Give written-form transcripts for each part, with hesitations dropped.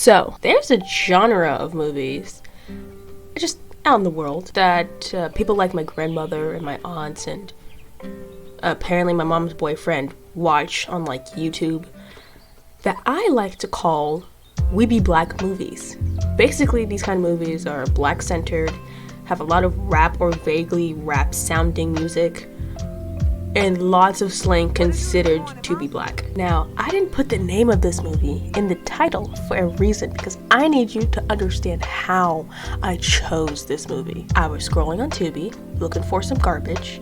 So, there's a genre of movies just out in the world that people like my grandmother and my aunts and apparently my mom's boyfriend watch on like YouTube that I like to call weeby black movies. Basically, these kind of movies are black centered, have a lot of rap or vaguely rap sounding music, and lots of slang considered to be black. Now, I didn't put the name of this movie in the title for a reason, because I need you to understand how I chose this movie. I was scrolling on Tubi, looking for some garbage.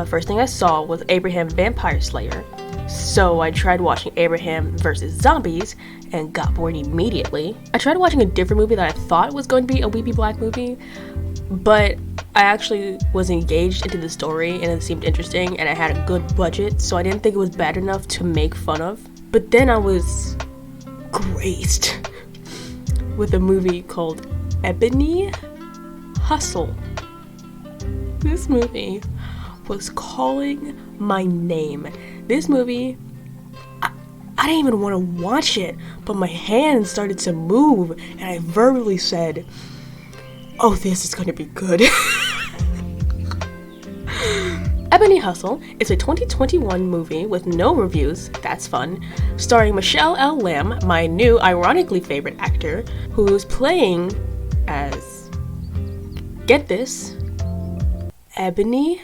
First thing I saw was Abraham Vampire Slayer, so I tried watching Abraham vs. Zombies and got bored immediately. I tried watching a different movie that I thought was going to be a weeby black movie, but I actually was engaged into the story and it seemed interesting and I had a good budget, so I didn't think it was bad enough to make fun of. But then I was graced with a movie called Ebony Hustle. This movie was calling my name. This movie, I didn't even want to watch it, but my hands started to move and I verbally said, "Oh, this is going to be good." Ebony Hustle is a 2021 movie with no reviews, that's fun, starring Michelle L. Lamb, my new ironically favorite actor, who's playing as, get this, Ebony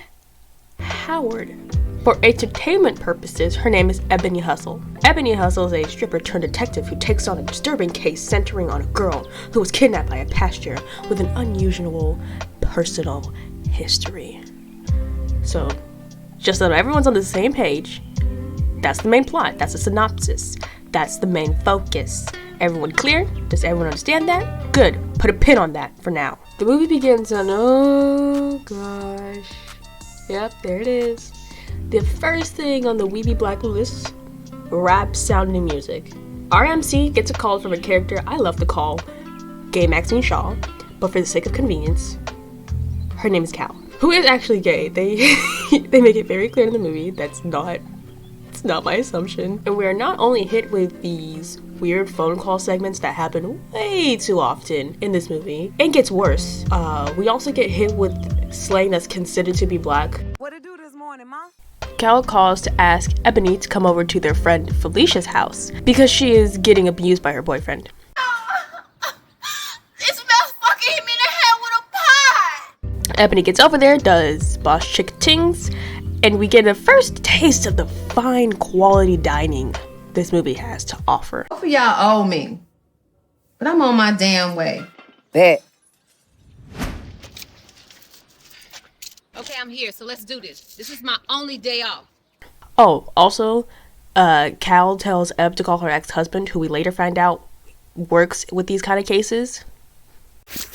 Howard. For entertainment purposes, her name is Ebony Hustle. Ebony Hustle is a stripper turned detective who takes on a disturbing case centering on a girl who was kidnapped by a pastor with an unusual personal history. So, just so that everyone's on the same page, that's the main plot, that's the synopsis, that's the main focus. Everyone clear? Does everyone understand that? Good, put a pin on that for now. The movie begins on, oh gosh, yep, there it is. The first thing on the weeby black list, rap sounding music. RMC gets a call from a character I love to call Gay Maxine Shaw, but for the sake of convenience, her name is Cal, who is actually gay. They make it very clear in the movie it's not my assumption. And we are not only hit with these weird phone call segments that happen way too often in this movie. It gets worse. We also get hit with slang that's considered to be black. What to do this morning, Ma? Cal calls to ask Ebony to come over to their friend Felicia's house because she is getting abused by her boyfriend. This smells fucking hit me in the head with a pot! Ebony gets over there, does boss chick tings, and we get a first taste of the fine quality dining this movie has to offer. Both of y'all owe me, but I'm on my damn way. Bet. Okay, I'm here, so let's do this. This is my only day off. Oh, also, Cal tells Eb to call her ex-husband, who we later find out works with these kind of cases.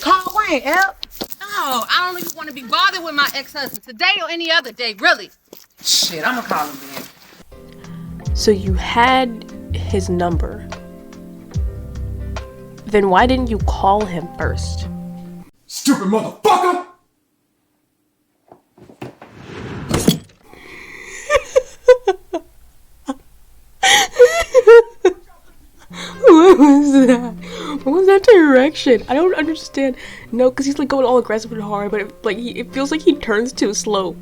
Call Wayne, Eb. No, I don't even want to be bothered with my ex-husband today or any other day, really. Shit, I'ma call him then. So you had his number. Then why didn't you call him first? Stupid motherfucker! What was that? What was that direction? I don't understand. No, because he's like going all aggressive and hard, but it feels like he turns too slow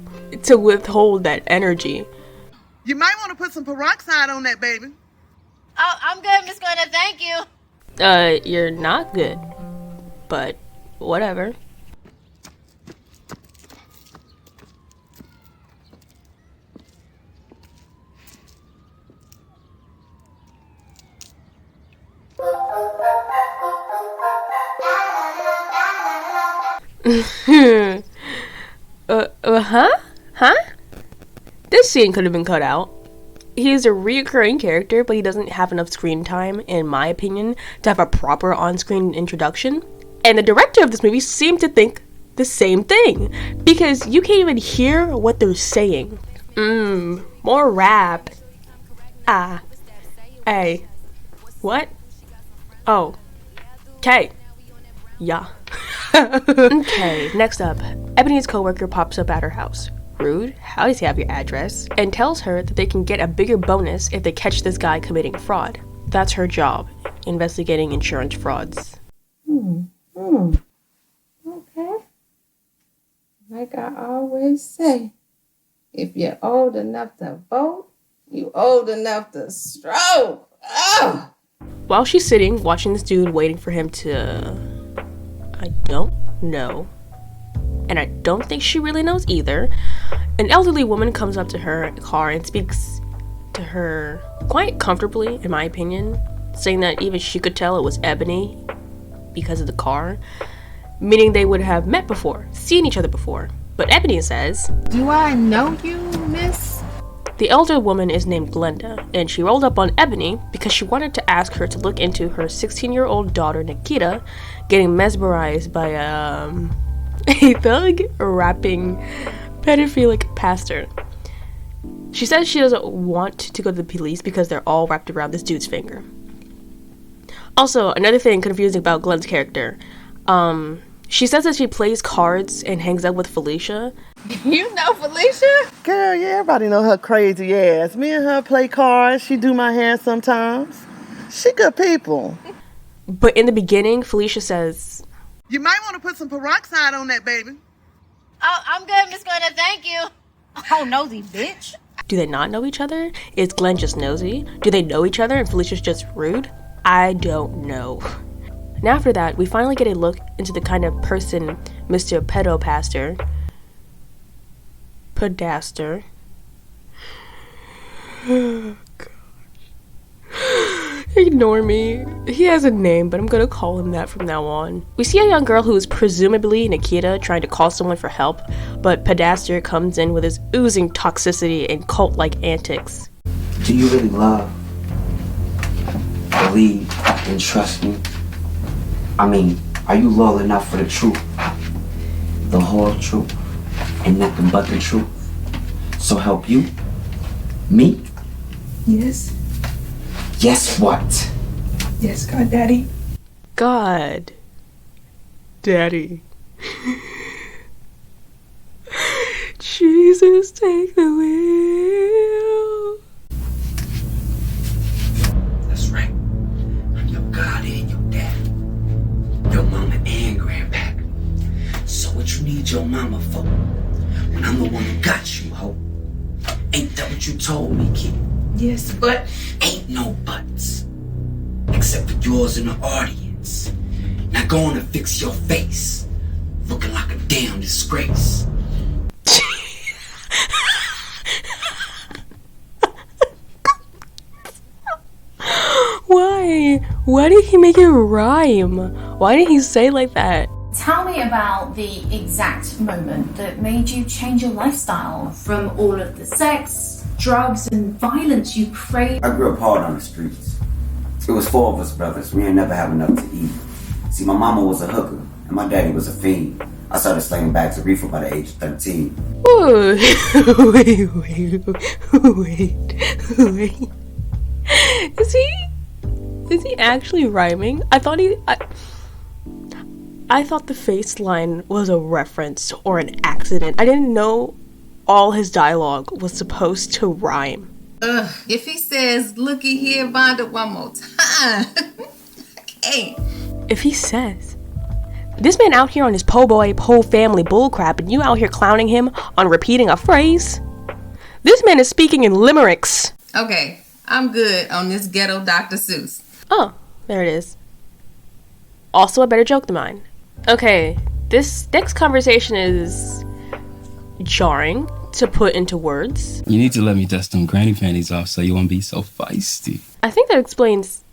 to withhold that energy. You might want to put some peroxide on that, baby. Oh, I'm good, Miss Glenda, thank you. You're not good, but whatever. Huh? This scene could have been cut out. He is a reoccurring character, but he doesn't have enough screen time, in my opinion, to have a proper on-screen introduction. And the director of this movie seemed to think the same thing, because you can't even hear what they're saying. More rap. Hey. What? Oh. Okay. Yeah. Okay, next up. Ebony's coworker pops up at her house. Rude, how does he have your address? And tells her that they can get a bigger bonus if they catch this guy committing fraud. That's her job. investigating insurance frauds. Okay. Like I always say, if you're old enough to vote, you old enough to stroke. Oh! While she's sitting, watching this dude, waiting for him to... I don't know. And I don't think she really knows either. An elderly woman comes up to her car and speaks to her quite comfortably, in my opinion, saying that even she could tell it was Ebony because of the car, meaning they would have met before, seen each other before. But Ebony says, Do I know you, miss? the elder woman is named Glenda, and she rolled up on Ebony because she wanted to ask her to look into her 16-year-old daughter, Nikita, getting mesmerized by a thug rapping pedophilic pastor. She says she doesn't want to go to the police because they're all wrapped around this dude's finger. Also, another thing confusing about Glen's character, she says that she plays cards and hangs out with Felicia. You know Felicia? Girl, yeah, everybody know her crazy ass. Me and her play cards. She do my hair sometimes. She good people. But in the beginning, Felicia says, You might want to put some peroxide on that, baby. Oh, I'm good, Miss Glenna. Thank you. Oh, nosy bitch. do they not know each other? Is Glen just nosy? Do they know each other and Felicia's just rude? I don't know. And after that, we finally get a look into the kind of person Mr. Pedaster. Oh, gosh. Ignore me. He has a name, but I'm gonna call him that from now on. We see a young girl who is presumably Nikita trying to call someone for help, but Pedaster comes in with his oozing toxicity and cult-like antics. Do you really love, believe, and trust me? I mean, are you loyal enough for the truth? The whole truth, and nothing but the truth? So help you? Me? Yes. Yes, what? Yes, God, Daddy. God. Daddy. Jesus, take the wheel. That's right. I'm your God and your daddy. Your mama and grandpappy. So what you need your mama for? When I'm the one who got you, ho. Ain't that what you told me, kid? Yes, but Ain't no buts. Except for yours in the audience. Now go on and fix your face. Looking like a damn disgrace. Why? Why did he make it rhyme? Why did he say like that? Tell me about the exact moment that made you change your lifestyle from all of the sex, drugs, and violence you craved. I grew up hard on the streets. It was 4 of us brothers. We ain't never have enough to eat. See, my mama was a hooker, and my daddy was a fiend. I started slinging bags of reefer by the age of 13. Ooh, wait. Is he actually rhyming? I thought the face line was a reference or an accident. I didn't know all his dialogue was supposed to rhyme. If he says, looky here, Vonda, one more time. I can't. If he says, this man out here on his po' boy, po' family bullcrap, and you out here clowning him on repeating a phrase? This man is speaking in limericks. Okay, I'm good on this ghetto Dr. Seuss. Oh, there it is. Also a better joke than mine. Okay, this next conversation is jarring to put into words. You need to let me dust them granny panties off so you won't be so feisty. I think that explains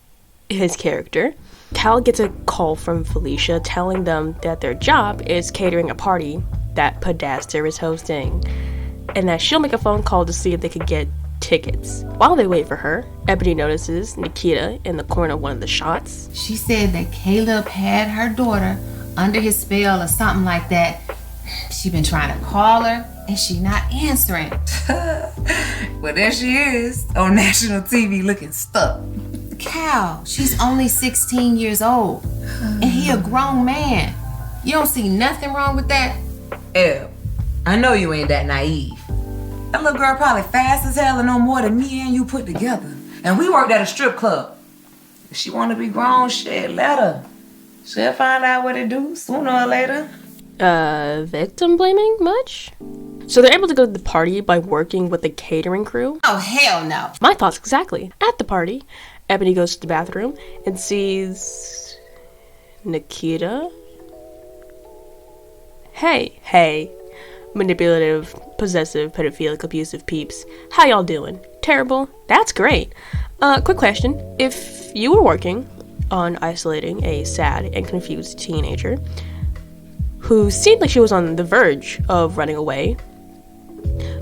his character. Cal gets a call from Felicia telling them that their job is catering a party that Pedaster is hosting, and that she'll make a phone call to see if they could get tickets. While they wait for her, Ebony notices Nikita in the corner of one of the shots. She said that Caleb had her daughter under his spell or something like that. She been trying to call her and she not answering. Well, there she is on national TV looking stuck. Cal, she's only 16 years old and he a grown man. You don't see nothing wrong with that? Eb, I know you ain't that naive. That little girl probably fast as hell and know more than me and you put together. And we worked at a strip club. If she want to be grown, shit, let her. She'll find out what it do sooner or later. Victim blaming much? So they're able to go to the party by working with the catering crew? Oh, hell no. My thoughts exactly. At the party, Ebony goes to the bathroom and sees Nikita. Hey, manipulative, possessive, pedophilic, abusive peeps. How y'all doing? Terrible? That's great. Quick question. If you were working on isolating a sad and confused teenager who seemed like she was on the verge of running away,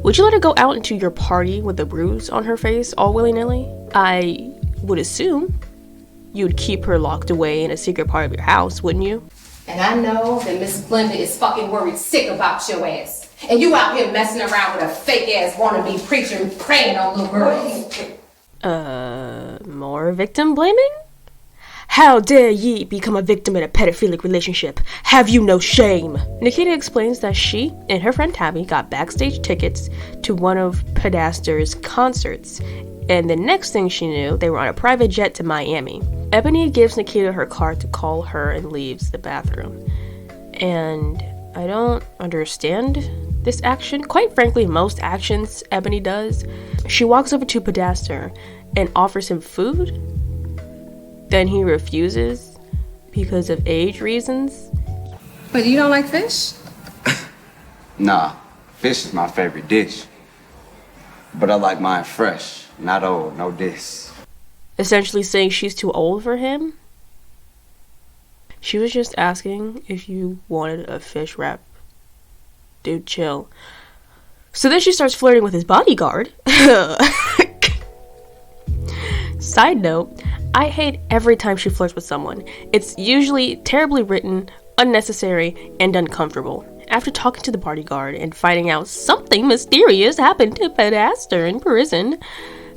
would you let her go out into your party with a bruise on her face all willy-nilly? I would assume you'd keep her locked away in a secret part of your house, wouldn't you? And I know that Miss Glenda is fucking worried sick about your ass. And you out here messing around with a fake-ass wannabe preacher praying on little girls. More victim blaming? How dare ye become a victim in a pedophilic relationship? Have you no shame? Nikita explains that she and her friend Tabby got backstage tickets to one of Pedaster's concerts, and the next thing she knew, they were on a private jet to Miami. Ebony gives Nikita her card to call her and leaves the bathroom. And I don't understand this action. Quite frankly, most actions Ebony does. She walks over to Pedaster and offers him food. Then he refuses because of age reasons. But you don't like fish? Nah, fish is my favorite dish. But I like mine fresh, not old, no diss. Essentially saying she's too old for him. She was just asking if you wanted a fish wrap. Dude, chill. So then she starts flirting with his bodyguard. Side note, I hate every time she flirts with someone. It's usually terribly written, unnecessary, and uncomfortable. After talking to the bodyguard and finding out something mysterious happened to Pedaster in prison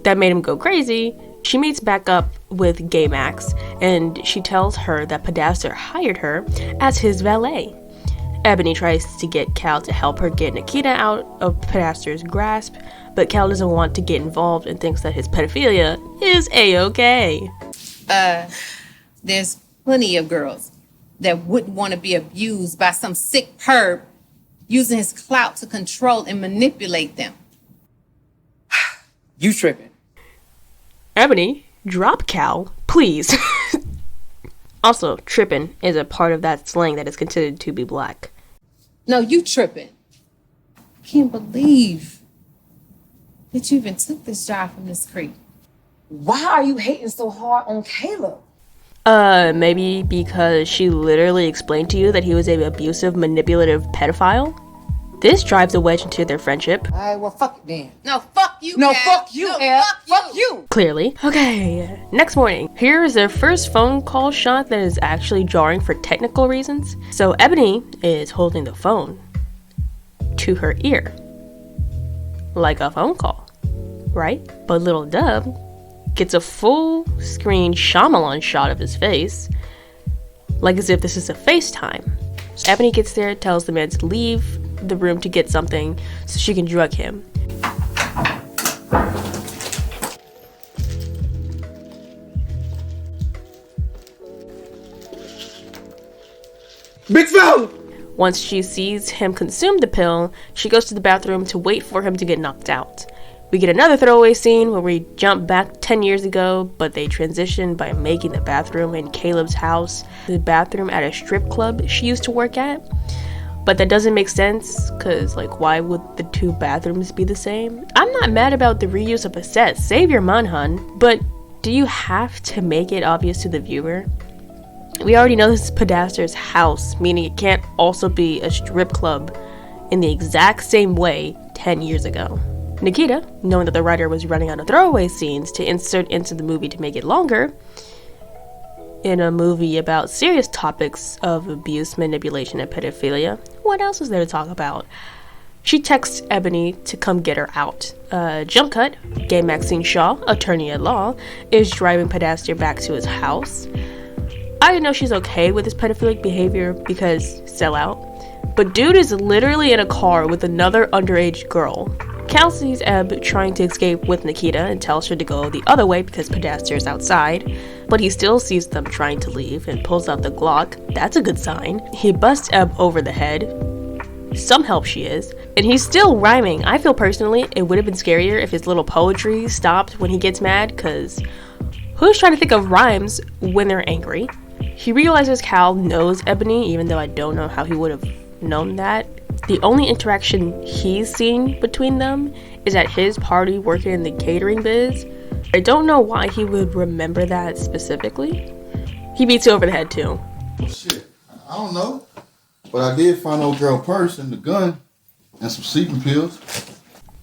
that made him go crazy, she meets back up with Gay Max, and she tells her that Pedaster hired her as his valet. Ebony tries to get Cal to help her get Nikita out of Pedaster's grasp, but Cal doesn't want to get involved and thinks that his pedophilia is a-okay. There's plenty of girls that wouldn't want to be abused by some sick perv using his clout to control and manipulate them. You tripping. Ebony, drop Cal, please. Also, trippin' is a part of that slang that is considered to be black. No, you tripping. I can't believe that you even took this job from this creep. Why are you hating so hard on Caleb? Maybe because she literally explained to you that he was an abusive, manipulative pedophile? This drives a wedge into their friendship. Alright, well, fuck it then. No, fuck you, No, Cal. fuck you, El. Fuck you. Clearly. Okay, next morning. Here is their first phone call shot that is actually jarring for technical reasons. So Ebony is holding the phone to her ear. Like a phone call, right? But little Dub gets a full screen Shyamalan shot of his face, like as if this is a FaceTime. So Ebony gets there, tells the man to leave the room to get something so she can drug him. Big fella! Once she sees him consume the pill, she goes to the bathroom to wait for him to get knocked out. We get another throwaway scene where we jump back 10 years ago, but they transition by making the bathroom in Caleb's house the bathroom at a strip club she used to work at. But that doesn't make sense, because, like, why would the two bathrooms be the same? I'm not mad about the reuse of a set. Save your money, hun. But do you have to make it obvious to the viewer? We already know this is Pedaster's house, meaning it can't also be a strip club in the exact same way 10 years ago. Nikita, knowing that the writer was running out of throwaway scenes to insert into the movie to make it longer, in a movie about serious topics of abuse, manipulation, and pedophilia, what else is there to talk about? She texts Ebony to come get her out. Jump cut, Gay Maxine Shaw, attorney at law, is driving Pedaster back to his house. I didn't know she's okay with his pedophilic behavior because sellout, but dude is literally in a car with another underage girl. Cal sees Ebb trying to escape with Nikita and tells her to go the other way because Podesta is outside, but he still sees them trying to leave and pulls out the Glock. That's a good sign. He busts Ebb over the head. Some help she is. And he's still rhyming. I feel personally it would have been scarier if his little poetry stopped when he gets mad, because who's trying to think of rhymes when they're angry? He realizes Cal knows Ebony, even though I don't know how he would have known that. The only interaction he's seen between them is at his party working in the catering biz. I don't know why he would remember that specifically. He beats you over the head too. Well, shit, I don't know. But I did find old girl purse and the gun and some sleeping pills.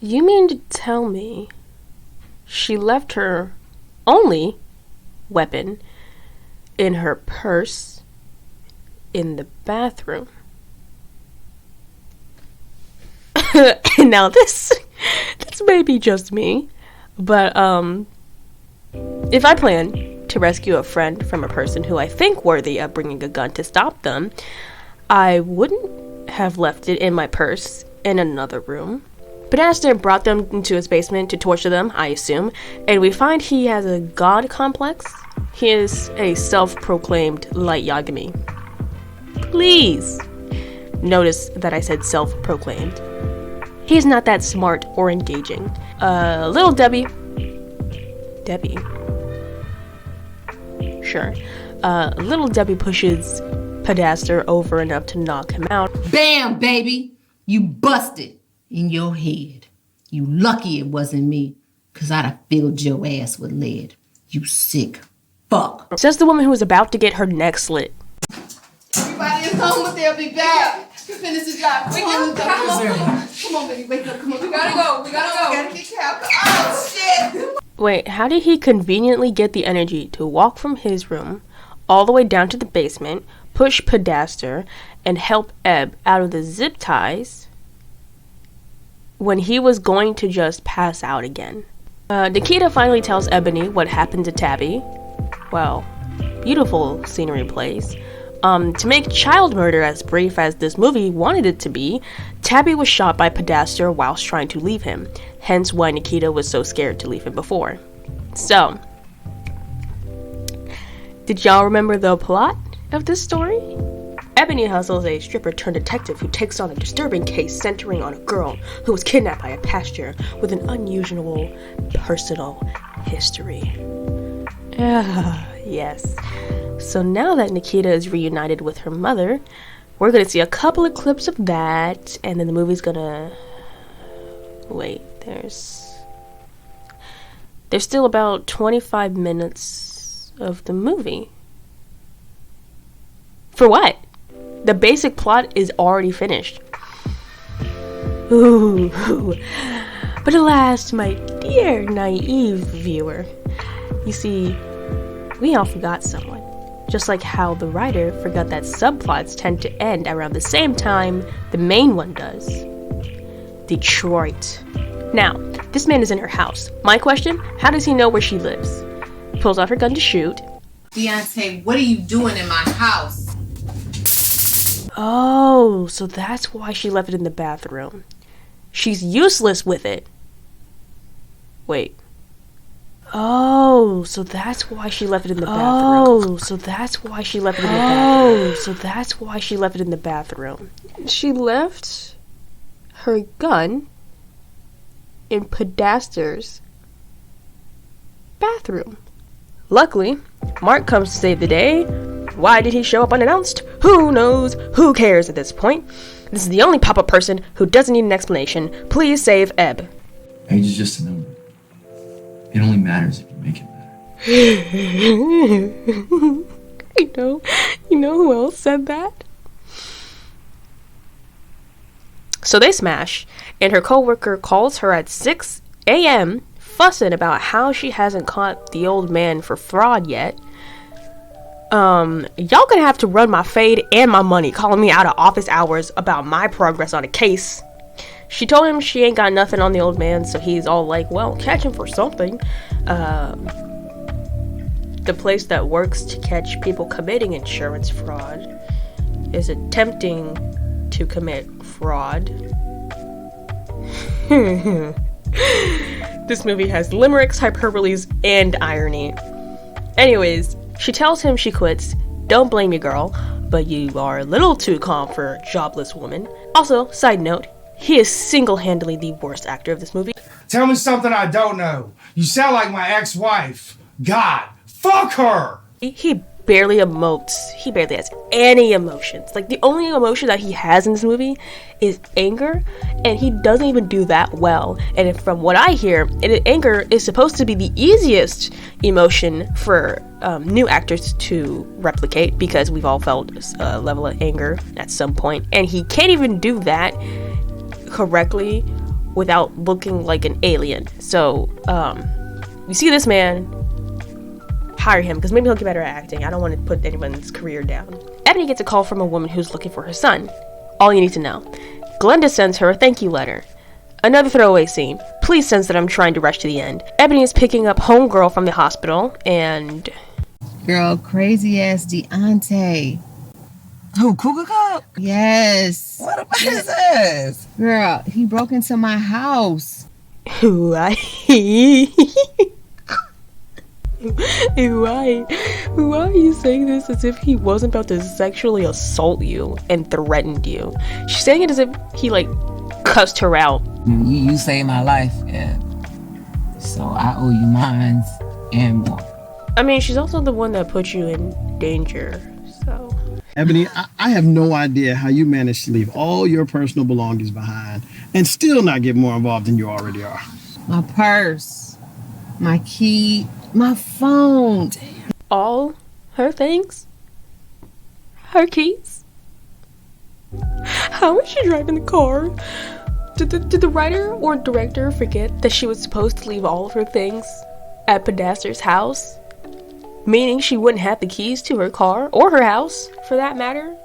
You mean to tell me she left her only weapon in her purse in the bathroom? Now this may be just me, but if I plan to rescue a friend from a person who I think worthy of bringing a gun to stop them, I wouldn't have left it in my purse in another room. Podesta brought them into his basement to torture them, I assume, and we find he has a god complex. He is a self-proclaimed light Yagami. Please notice that I said self-proclaimed. He's not that smart or engaging. Little Debbie. Sure. Little Debbie pushes Podesta over enough to knock him out. Bam, baby! You busted in your head. You lucky it wasn't me, cause I'd have filled your ass with lead. You sick fuck. Says the woman who was about to get her neck slit. Everybody is home, but they'll be back. Finish the job. Come on, baby, wake up. Come on, we gotta go. We gotta get Cal. Oh, shit. Wait, how did he conveniently get the energy to walk from his room all the way down to the basement, push Podesta, and help Ebb out of the zip ties when he was going to just pass out again? Nikita finally tells Ebony what happened to Tabby. Well, beautiful scenery place. To make child murder as brief as this movie wanted it to be, Tabby was shot by Podesta whilst trying to leave him, hence why Nikita was so scared to leave him before. So, did y'all remember the plot of this story? Ebony Hustle is a stripper turned detective who takes on a disturbing case centering on a girl who was kidnapped by a pastor with an unusual personal history. Yes. So now that Nikita is reunited with her mother, we're gonna see a couple of clips of that, and then the movie's gonna... Wait, there's still about 25 minutes of the movie. For what? The basic plot is already finished. Ooh. But alas, my dear naive viewer, you see, we all forgot someone. Just like how the writer forgot that subplots tend to end around the same time the main one does. Detroit. Now, this man is in her house. My question, how does he know where she lives? Pulls out her gun to shoot. Deontay, what are you doing in my house? Oh, so that's why she left it in the bathroom. She's useless with it. Wait. Oh, so that's why she left it in the bathroom. Oh, so that's why she left it in the bathroom. Oh, so that's why she left it in the bathroom. She left her gun in Podesta's bathroom. Luckily, Mark comes to save the day. Why did he show up unannounced? Who knows? Who cares at this point? This is the only pop-up person who doesn't need an explanation. Please save Ebb. Age is just a number. It only matters if you make it matter. You know who else said that? So they smash, and her coworker calls her at 6 a.m. fussing about how she hasn't caught the old man for fraud yet. Y'all gonna have to run my fade and my money calling me out of office hours about my progress on a case. She told him she ain't got nothing on the old man, so he's all like, well, catch him for something. The place that works to catch people committing insurance fraud is attempting to commit fraud. This movie has limericks, hyperboles, and irony. Anyways, she tells him she quits. Don't blame you, girl, but you are a little too calm for a jobless woman. Also, side note, he is single-handedly the worst actor of this movie. Tell me something I don't know. You sound like my ex-wife. God, fuck her! He barely emotes. He barely has any emotions. Like, the only emotion that he has in this movie is anger, and he doesn't even do that well. And from what I hear, anger is supposed to be the easiest emotion for new actors to replicate, because we've all felt a level of anger at some point, and he can't even do that correctly without looking like an alien. So, you see this man, hire him, because maybe he'll get better at acting. I don't want to put anyone's career down. Ebony gets a call from a woman who's looking for her son. All you need to know. Glenda sends her a thank you letter. Another throwaway scene. Please sense that I'm trying to rush to the end. Ebony is picking up homegirl from the hospital, and... Girl, crazy ass Deontay. Who, Cougar Cup? Yes. What about his ass? Girl, he broke into my house. Why are you saying this as if he wasn't about to sexually assault you and threatened you? She's saying it as if he, like, cussed her out. You saved my life, yeah. So I owe you mines and more. I mean, she's also the one that put you in danger, so... Ebony, I have no idea how you managed to leave all your personal belongings behind and still not get more involved than you already are. My purse, my key, my phone. All her things? Her keys? How was she driving the car? Did the writer or director forget that she was supposed to leave all of her things at Podesta's house? Meaning she wouldn't have the keys to her car, or her house, for that matter?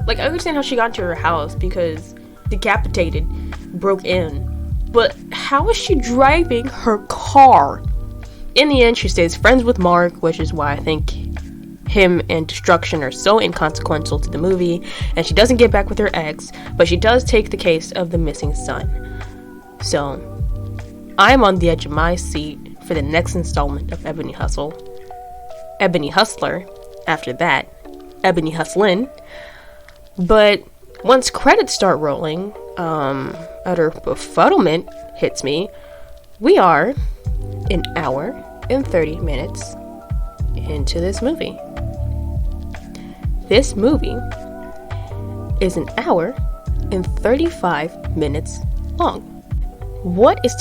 Like, I understand how she got into her house, because Decapitated broke in. But how is she driving her car? In the end, she stays friends with Mark, which is why I think him and Destruction are so inconsequential to the movie, and she doesn't get back with her ex, but she does take the case of the missing son. So, I'm on the edge of my seat for the next installment of Ebony Hustle. Ebony Hustler, after that, Ebony Hustlin'. But once credits start rolling, utter befuddlement hits me. We are an hour and 30 minutes into this movie. This movie is an hour and 35 minutes long. What is...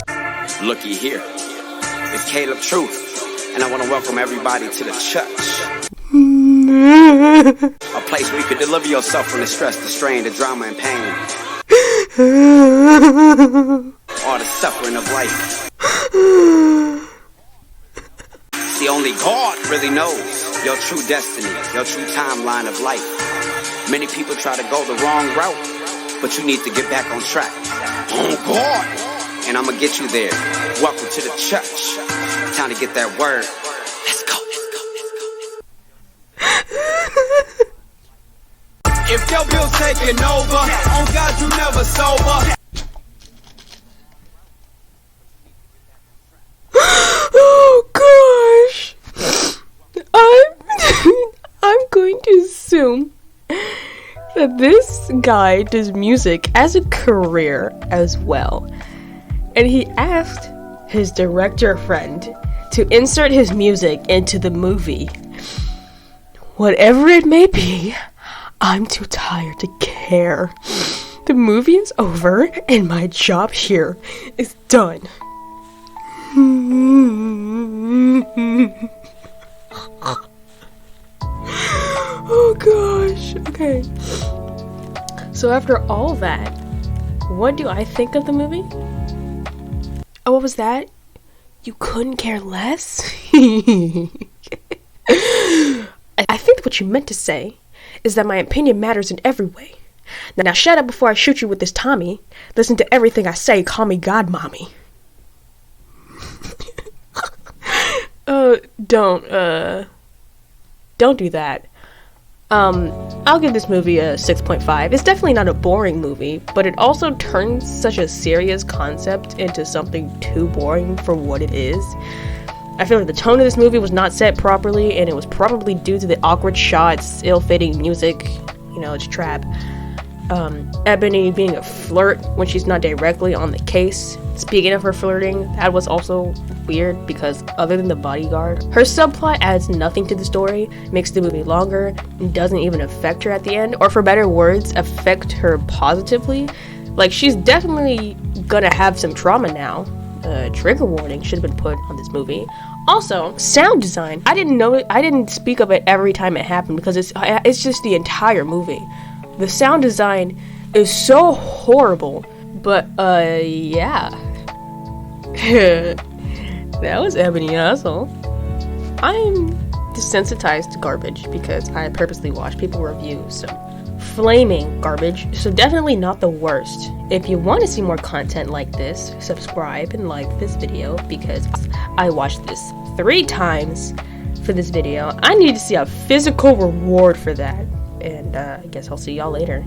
Looky here. It's Caleb Truth, and I want to welcome everybody to the church. A place where you could deliver yourself from the stress, the strain, the drama, and pain. All the suffering of life. See, only God really knows your true destiny, your true timeline of life. Many people try to go the wrong route, but you need to get back on track. On God! And I'm gonna get you there. Welcome to the church. Time to get that word. Let's go, let's go. If your bill's taking over, on God you never sober. Oh gosh. I'm going to assume that this guy does music as a career as well. And he asked his director friend to insert his music into the movie. Whatever it may be, I'm too tired to care. The movie is over and my job here is done. Oh gosh, okay. So after all that, what do I think of the movie? Oh, what was that? You couldn't care less? I think what you meant to say is that my opinion matters in every way. Now shut up before I shoot you with this Tommy. Listen to everything I say, call me Godmommy. Don't do that. I'll give this movie a 6.5. It's definitely not a boring movie, but it also turns such a serious concept into something too boring for what it is. I feel like the tone of this movie was not set properly, and it was probably due to the awkward shots, ill-fitting music, it's trap. Ebony being a flirt when she's not directly on the case. Speaking of her flirting, that was also weird because other than the bodyguard, her subplot adds nothing to the story, makes the movie longer, and doesn't even affect her at the end, or for better words, affect her positively. Like, she's definitely gonna have some trauma now. Trigger warning should have been put on this movie. Also, sound design. I didn't speak of it every time it happened because it's just the entire movie. The sound design is so horrible, but yeah. That was Ebony Asshole. I'm desensitized to garbage because I purposely watch people review some flaming garbage, so definitely not the worst. If you want to see more content like this, subscribe and like this video because I watched this 3 times for this video. I need to see a physical reward for that, and I guess I'll see y'all later.